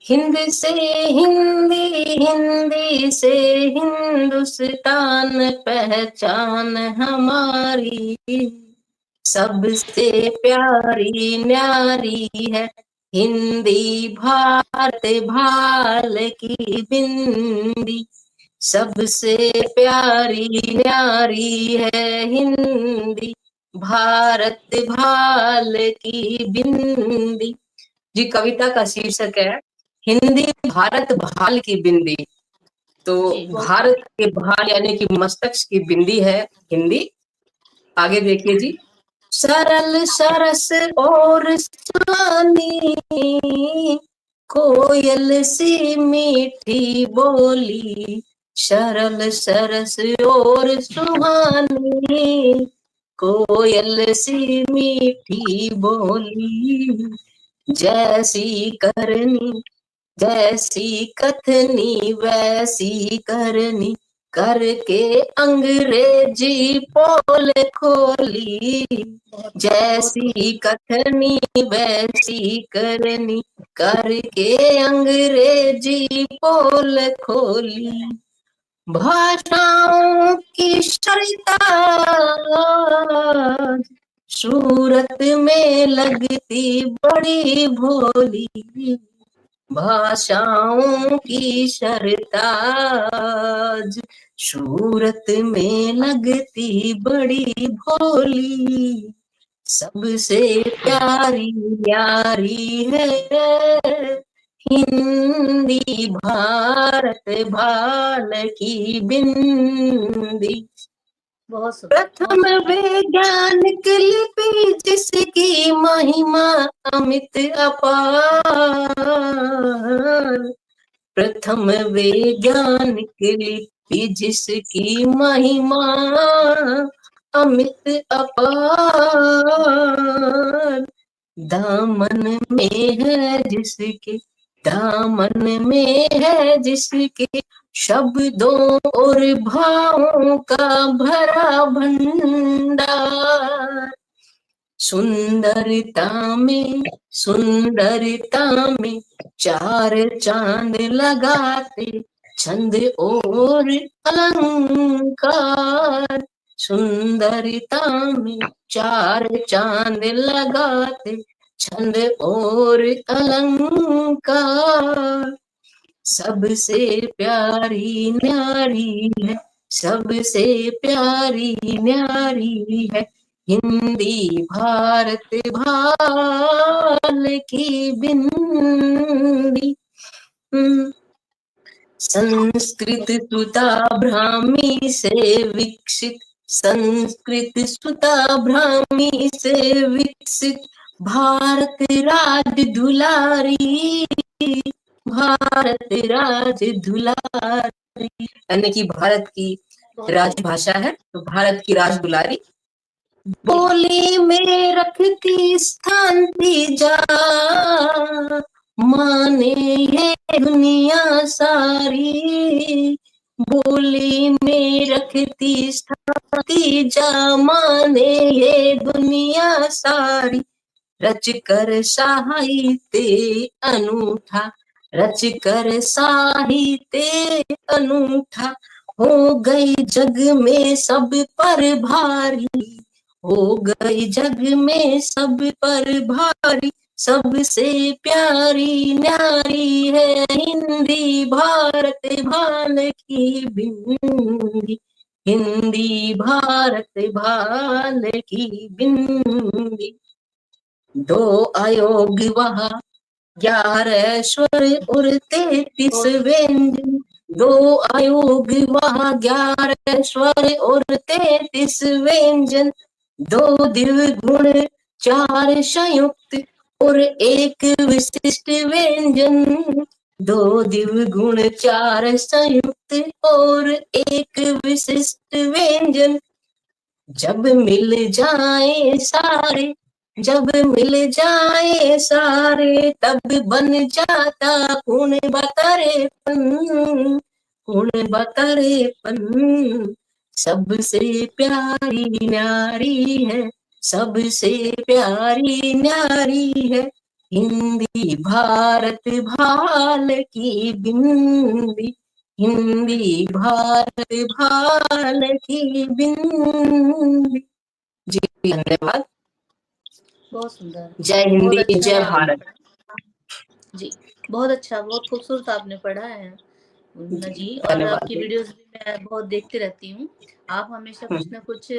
हिंद से हिंदी, हिंदी से हिंदुस्तान पहचान हमारी, सबसे प्यारी न्यारी है हिंदी भारत भाल की बिंदी, सबसे प्यारी न्यारी है हिंदी भारत भाल की बिंदी। जी, कविता का शीर्षक है हिंदी भारत भाल की बिंदी। तो भारत के भाल यानी कि मस्तक की बिंदी है हिंदी। आगे देखिए जी। सरल सरस और सुहानी, कोयल सी मीठी बोली, सरल सरस और सुहानी, कोयल सी मीठी बोली, जैसी करनी जैसी कथनी वैसी करनी, करके अंग्रेजी पोल खोली, जैसी कथनी वैसी करनी, करके अंग्रेजी पोल खोली, भाषाओं की सरिता सूरत में लगती बड़ी भोली, भाषाओं की सरताज सूरत में लगती बड़ी भोली, सबसे प्यारी यारी है हिंदी भारत भाल की बिंदी। प्रथम वैज्ञानिक लिपि जिसकी महिमा अमित अपार, प्रथम वैज्ञानिक लिपि जिसकी महिमा अमित अपार, दामन में है जिसके दामन में है जिसके शब्दों और भावों का भरा भंडार, सुंदरता में चार चांद लगाते छंद और अलंकार, सुंदरता में चार चांद लगाते छंद और अलंकार, सबसे प्यारी न्यारी है, सबसे प्यारी न्यारी है हिंदी भारत भाल की बिंदी। संस्कृत सुता भ्रामी से विकसित, संस्कृत सुता भ्रामी से विकसित भारत राज दुलारी, भारत राज दुलारी यानी कि भारत की राजभाषा है, तो भारत की राज दुलारी, बोली में रखती स्थान तीजा, माने ये दुनिया सारी, बोली में रखती स्थान तीजा, माने ये दुनिया सारी, रच कर साहित्य अनूठा, रच कर साहित्य अनूठा, हो गई जग में सब पर भारी, हो गई जग में सब पर भारी, सबसे प्यारी न्यारी है हिंदी भारत भाल की बिंदी, हिंदी भारत भाल की बिंदी। दो आयोग वहाँ 11 स्वर और 33 व्यंजन, दो आयोग वहाँ 11 स्वर और 33 व्यंजन, दो दिव्य गुण 4 संयुक्त और एक विशिष्ट व्यंजन, दो दिव्य गुण 4 संयुक्त और एक विशिष्ट व्यंजन, जब मिल जाए सारे, जब मिल जाए सारे, तब बन जाता कौन बतारेपन, कौन बतारेपन, सबसे प्यारी न्यारी है, सबसे प्यारी न्यारी है हिंदी भारत भाल की बिंदी, हिंदी भारत भाल की बिंदी। जी धन्यवाद। बहुत सुंदर, जय बहुत हिंदी अच्छा जय आपने भारत। पढ़ा। जी, बहुत अच्छा, बहुत खूबसूरत आपने पढ़ा है मुन्ना जी। और धन्यवाद आपकी जी। वीडियोस भी मैं बहुत देखती रहती हूँ। आप हमेशा कुछ ना कुछ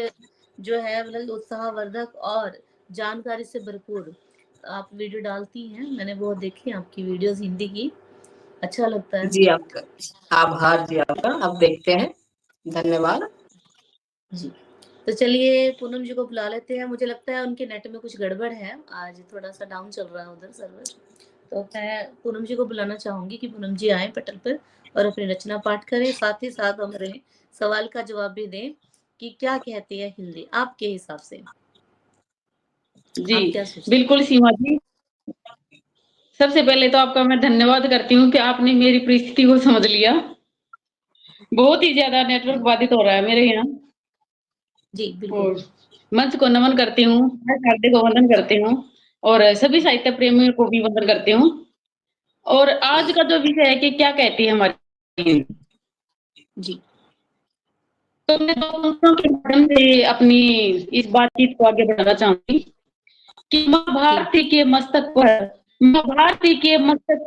जो है मतलब उत्साहवर्धक और जानकारी से भरपूर आप वीडियो डालती हैं। मैंने बहुत देखी है आपकी वीडियोस हिंदी की, अच्छा लगता है जी आपका आभार जी, आपका। आप देखते हैं, धन्यवाद जी। तो चलिए पूनम जी को बुला लेते हैं। मुझे लगता है उनके नेट में कुछ गड़बड़ है, आज थोड़ा सा डाउन चल रहा है उधर सर्वर। तो मैं पूनम जी को बुलाना चाहूंगी कि पूनम जी आए पटल पर और अपनी रचना पाठ करें, साथ ही साथ हमारे सवाल का जवाब भी दें कि क्या कहती है हिंदी आपके हिसाब से। जी आप क्या सोचते बिल्कुल सीमा जी, सबसे पहले तो आपका मैं धन्यवाद करती हूँ कि आपने मेरी परिस्थिति को समझ लिया। बहुत ही ज्यादा नेटवर्क बाधित हो रहा है मेरे यहाँ। जी बिल्कुल। और मंच को नमन करती हूँ, मैं साहित्य को वंदन करती हूँ और सभी साहित्य प्रेमियों को भी वंदन करती हूँ। और आज का जो विषय है कि क्या कहती है हमारी हिंदी, जी तो मैं दो पंक्तियों के माध्यम से अपनी इस बातचीत को आगे बढ़ाना चाहूंगी कि माँ भारती के मस्तक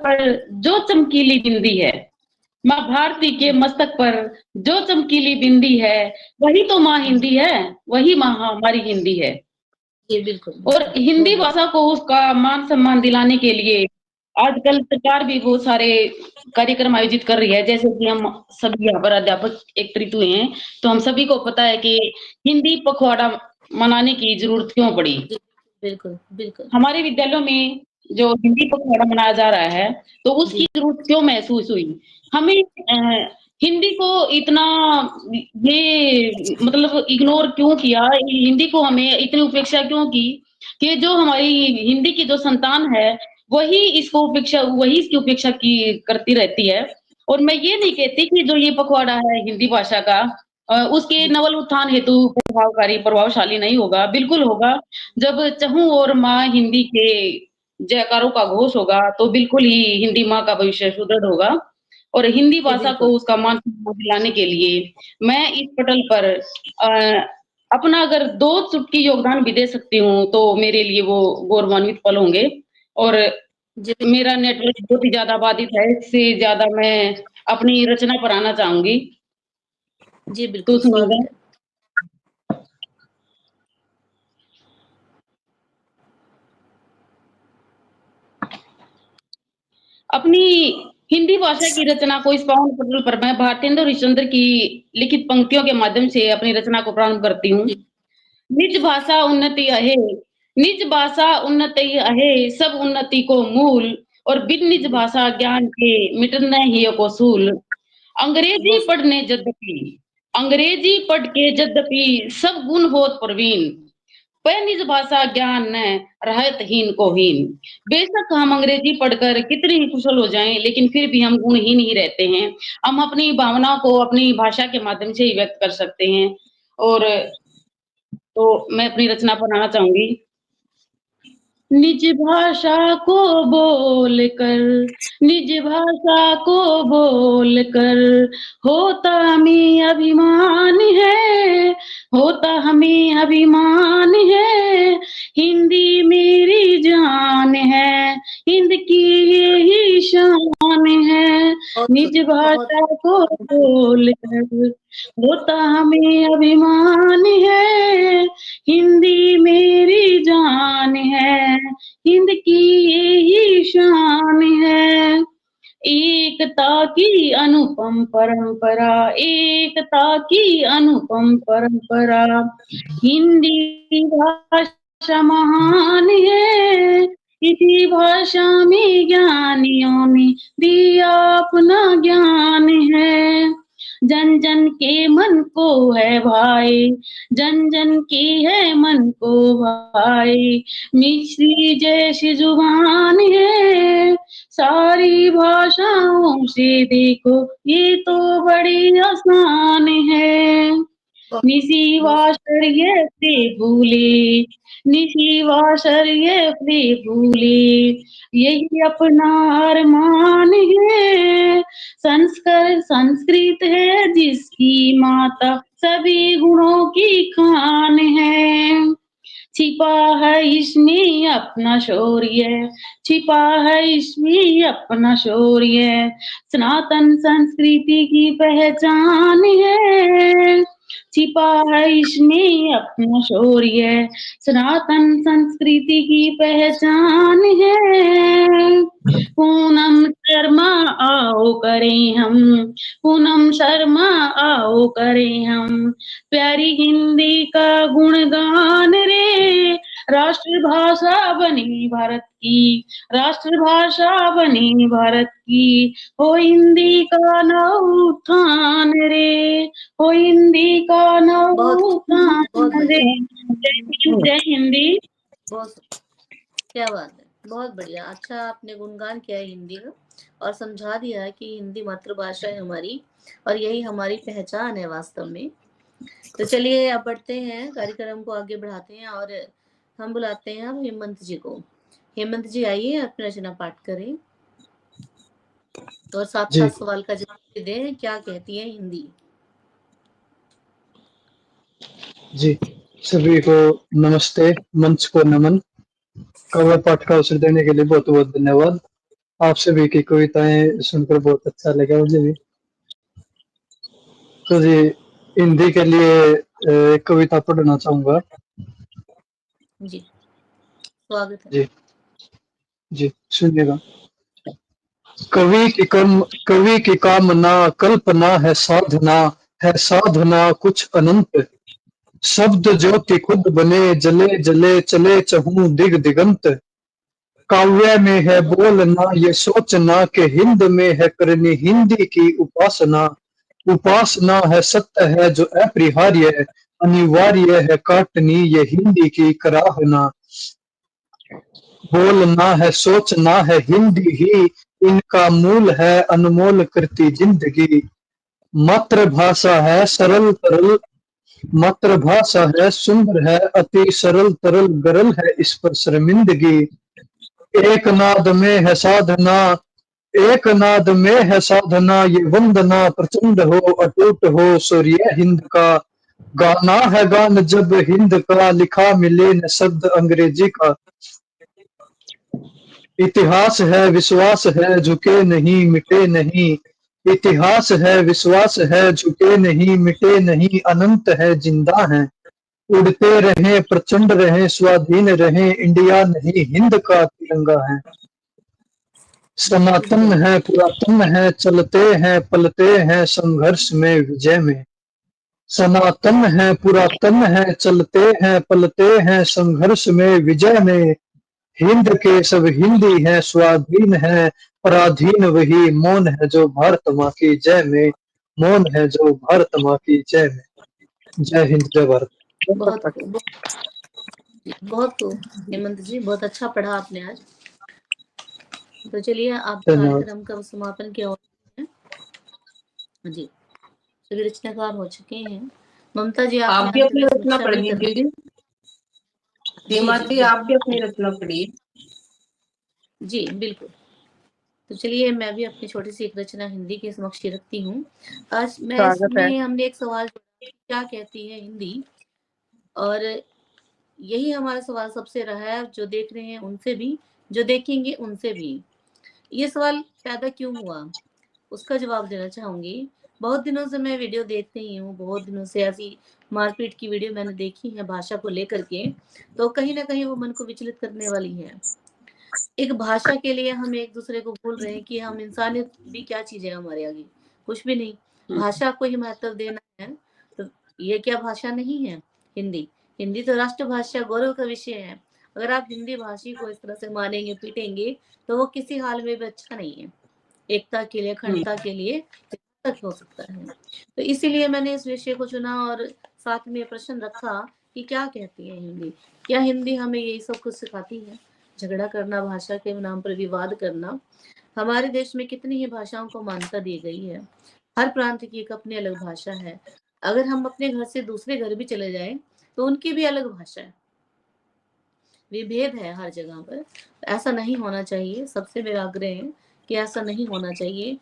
पर जो चमकीली बिंदी है, माँ भारती के मस्तक पर जो चमकीली बिंदी है, वही तो माँ हिंदी है, वही माँ हमारी हिंदी है। जी बिल्कुल और बिल्कुल, बहुत हिंदी बढ़िया। भाषा को उसका मान सम्मान दिलाने के लिए आजकल सरकार भी बहुत सारे कार्यक्रम आयोजित कर रही है। जैसे कि हम सभी यहाँ पर अध्यापक एकत्रित हुए हैं, तो हम सभी को पता है कि हिंदी पखवाड़ा मनाने की जरूरत क्यों पड़ी। जी बिल्कुल बिल्कुल। हमारे विद्यालयों में जो हिंदी पखवाड़ा मनाया जा रहा है, तो उसकी जी जरूरत क्यों महसूस हुई हमें? हिंदी को इतना ये मतलब इग्नोर क्यों किया, हिंदी को हमें इतनी उपेक्षा क्यों की कि जो हमारी हिंदी की जो संतान है वही इसकी उपेक्षा की करती रहती है। और मैं ये नहीं कहती कि जो ये पखवाड़ा है हिंदी भाषा का उसके जी नवल उत्थान हेतु प्रभावशाली नहीं होगा, बिल्कुल होगा। जब चहूँ और माँ हिंदी के जयकारों का घोष होगा तो बिल्कुल ही हिंदी माँ का भविष्य सुदृढ़ होगा। और हिंदी जी भाषा को बिल्कुल। उसका मान सम्मान दिलाने के लिए मैं इस पटल पर अपना अगर 2 चुटकी योगदान भी दे सकती हूँ तो मेरे लिए वो गौरवान्वित पल होंगे। और जी मेरा नेटवर्क बहुत ही ज्यादा बाधित है, इससे ज्यादा मैं अपनी रचना पर आना चाहूंगी, जी तो बिल्कुल, सुनिएगा। स्वागत है। अपनी हिंदी भाषा की रचना को इस पावन पटल पर मैं भारतेंदु हरिश्चंद्र की लिखित पंक्तियों के माध्यम से अपनी रचना को प्रारंभ करती हूँ। जी निज भाषा उन्नति अहे, निज भाषा उन्नति अहे, सब उन्नति को मूल। और बिन निज जी भाषा ज्ञान के मिटने ही को सूल। अंग्रेजी बहुत पढ़ने यद्यपि, अंग्रेजी पढ़ के यद्यपि सब गुण होत प्रवीण। वह निज भाषा ज्ञान न रहत हीन को हीन। बेशक हम अंग्रेजी पढ़कर कितने ही कुशल हो जाएं, लेकिन फिर भी हम गुणहीन ही रहते हैं। हम अपनी भावनाओं को अपनी भाषा के माध्यम से ही व्यक्त कर सकते हैं। और तो मैं अपनी रचना पढ़ाना चाहूंगी। निज भाषा को बोल कर, निज भाषा को बोल कर होता हमें अभिमान है, होता हमें अभिमान है। हिंदी मेरी जान है, हिंद की यही शान है। निज बहुत भाषा को बोल कर होता हमें अभिमान है, हिंदी मेरी जान है, हिंद की यही शान है। एकता की अनुपम परंपरा, एकता की अनुपम परंपरा, हिंदी भाषा महान है। इसी भाषा में ज्ञानियों ने दिया अपना ज्ञान है। जन जन के मन को है भाई, जन जन की है मन को भाई। मिश्री जैसी जुबान है, सारी भाषाओं से देखो ये तो बड़ी आसान है। निशिवाशर्य फूले, निशिवाशर्य फूले, यही अपना अरमान है। संस्कृत है जिसकी माता, सभी गुणों की खान है। छिपा है इसमें अपना शौर्य, छिपा है इसमें अपना शौर्य, सनातन संस्कृति की पहचान है। छिपा है इसमें अपना शौर्य, सनातन संस्कृति की पहचान है। पूनम शर्मा आओ करें हम, पूनम शर्मा आओ करें हम, प्यारी हिंदी का गुणगान रे। राष्ट्रभाषा बनी भारत की, राष्ट्रभाषा बनी भारत की, हो हिंदी का नवउत्थान रे, हो हिंदी का बहुत नवउत्थान रे। बढ़िया, जय हिंदी। बहुत क्या बात है, बहुत बढ़िया। अच्छा आपने गुणगान किया है हिंदी का और समझा दिया है कि हिंदी मातृभाषा है हमारी और यही हमारी पहचान है वास्तव में। तो चलिए अब बढ़ते हैं, कार्यक्रम को आगे बढ़ाते हैं और हम बुलाते हैं अब हेमंत जी को। हेमंत जी आइए, अपनी रचना पाठ करें और साथ साथ सवाल का जवाब दें, क्या कहती है हिंदी। जी, सभी को नमस्ते, मंच को नमन। कवि पाठ का अवसर देने के लिए बहुत बहुत धन्यवाद। आप सभी की कविताएं सुनकर बहुत अच्छा लगा मुझे भी। तो जी हिंदी के लिए एक कविता पढ़ना चाहूंगा। जी स्वागत है। जी जी सुनिएगा। कवि की कामना कल्पना है साधना कुछ अनंत। शब्द ज्योति खुद बने जले जले चले चहु दिग दिगंत। काव्य में है बोलना ये सोचना कि हिंद में है करनी हिंदी की उपासना। उपासना है सत्य है जो अपरिहार्य है, अनिवार्य है काटनी ये हिंदी की कराहना। बोलना है सोचना है हिंदी ही इनका मूल है, अनमोल करती जिंदगी। मातृभाषा है सरल तरल, मातृभाषा है सुंदर है अति सरल तरल गरल है इस पर शर्मिंदगी। एक नाद में है साधना, एक नाद में है साधना ये वंदना प्रचंड हो अटूट हो सूर्य हिंद का। गाना है गान जब हिंद का लिखा मिले न शब्द अंग्रेजी का। इतिहास है विश्वास है झुके नहीं मिटे नहीं, इतिहास है विश्वास है झुके नहीं मिटे नहीं, अनंत है जिंदा है। उड़ते रहे प्रचंड रहे स्वाधीन रहे, इंडिया नहीं हिंद का तिरंगा है। सनातन है पुरातन है चलते हैं पलते हैं संघर्ष में विजय में। सनातन है पुरातन है चलते हैं पलते हैं संघर्ष में विजय में। हिंद के सब हिंदी है स्वाधीन है पराधीन वही, मौन है जो भारत माँ की जय में, मौन है जो भारत माँ की जय में। जय हिंद जय भारत। बहुत खूब, बहुत खूब हेमंत जी, बहुत अच्छा पढ़ा आपने आज। तो चलिए आप कार्यक्रम का समापन की ओर है जी। सभी रचनाकार हो चुके हैं। ममता जी आप भी अपनी रचना पढ़ लीजिए। सीमा जी आप भी अपनी रचना पढ़िए। जी बिल्कुल। तो चलिए मैं भी अपनी छोटी सी एक रचना हिंदी के समक्ष रखती हूँ। आज मैं इसमें हमने एक सवाल क्या कहती है हिंदी, और यही हमारा सवाल सबसे रहा है, जो देख रहे हैं उनसे भी, जो देखेंगे उनसे भी। ये सवाल पैदा क्यों हुआ उसका जवाब देना चाहूंगी। बहुत दिनों से मैं वीडियो देख रही हूँ, बहुत दिनों से ऐसी मारपीट की वीडियो मैंने देखी है भाषा को लेकर के, तो कहीं ना कहीं वो मन को विचलित करने वाली है। एक भाषा के लिए हम एक दूसरे को बोल रहे हैं कि हम इंसानियत भी क्या चीज है हमारे आगे, कुछ भी नहीं। भाषा को ही महत्व देना है, तो ये क्या भाषा नहीं है हिंदी। हिंदी तो राष्ट्रभाषा, गौरव का विषय है। अगर आप हिंदी भाषी को इस तरह से मारेंगे पीटेंगे तो वो किसी हाल में भी अच्छा नहीं है। एकता के लिए, अखंडता के लिए तक हो सकता है। तो इसीलिए मैंने इस विषय को चुना और साथ में प्रश्न रखा कि क्या कहती है हिंदी। क्या हिंदी हमें यही सब कुछ सिखाती है? झगड़ा करना, भाषा के नाम पर विवाद करना। हमारे देश में कितनी ही भाषाओं को मान्यता दी गई है। हर प्रांत की एक अपनी अलग भाषा है। अगर हम अपने घर से दूसरे घर भी चले जाएं तो उनकी भी अलग भाषा है, विभेद है हर जगह पर। ऐसा नहीं होना चाहिए, सबसे मेरा आग्रह है कि ऐसा नहीं होना चाहिए।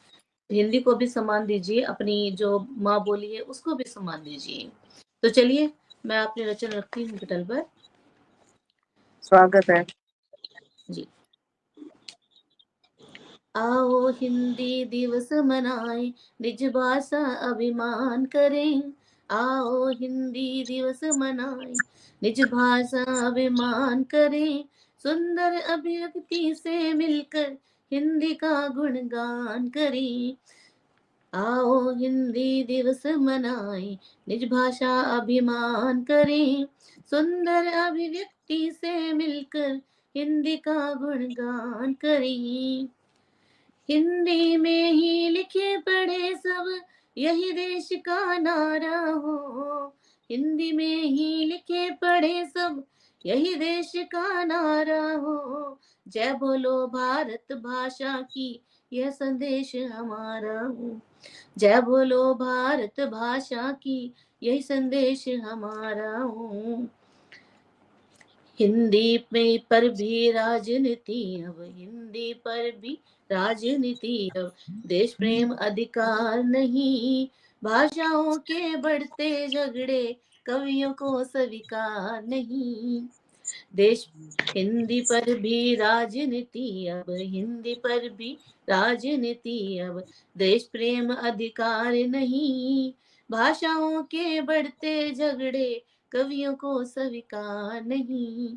हिंदी को भी सम्मान दीजिए, अपनी जो माँ बोली है उसको भी सम्मान दीजिए। तो चलिए मैं अपनी रचना रखती हूँ पटल पर। स्वागत है जी। आओ हिंदी दिवस मनाएं, निज भाषा अभिमान करें। आओ हिंदी दिवस मनाएं, निज भाषा अभिमान करें। सुंदर अभिव्यक्ति से मिलकर हिंदी का गुणगान करें। आओ हिंदी दिवस मनाएं, निज भाषा अभिमान करें। सुंदर अभिव्यक्ति से मिलकर हिंदी का गुणगान करें। हिंदी में ही लिखे पढ़े सब, यही देश का नारा हो। हिंदी में ही लिखे पढ़े सब, यही देश का नारा हो। जय बोलो भारत भाषा की, यह संदेश हमारा हो। जय बोलो भारत भाषा की, यही संदेश हमारा हो। हिंदी में पर भी राजनीति अब, हिंदी पर भी राजनीति अब। देश प्रेम अधिकार नहीं, भाषाओं के बढ़ते झगड़े कवियों को स्वीकार नहीं। देश हिंदी पर भी राजनीति अब, हिंदी पर भी राजनीति अब। देश प्रेम अधिकार नहीं, भाषाओं के बढ़ते झगड़े कवियों को स्वीकार नहीं।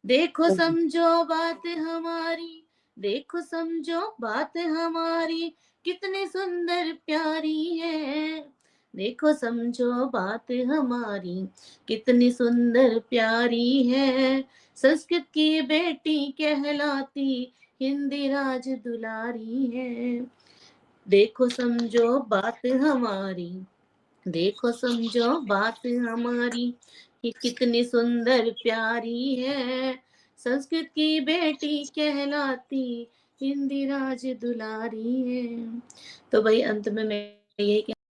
देखो समझो बात हमारी, देखो समझो बात हमारी, कितनी सुंदर प्यारी है। देखो समझो बात हमारी, कितनी सुंदर प्यारी है। संस्कृत की बेटी कहलाती, हिंदी राज दुलारी है। देखो समझो बात हमारी, देखो समझो बात हमारी, कि कितनी सुंदर प्यारी है। संस्कृत की बेटी कहलाती, हिंदी राज दुलारी है। तो भाई अंत में मैं यही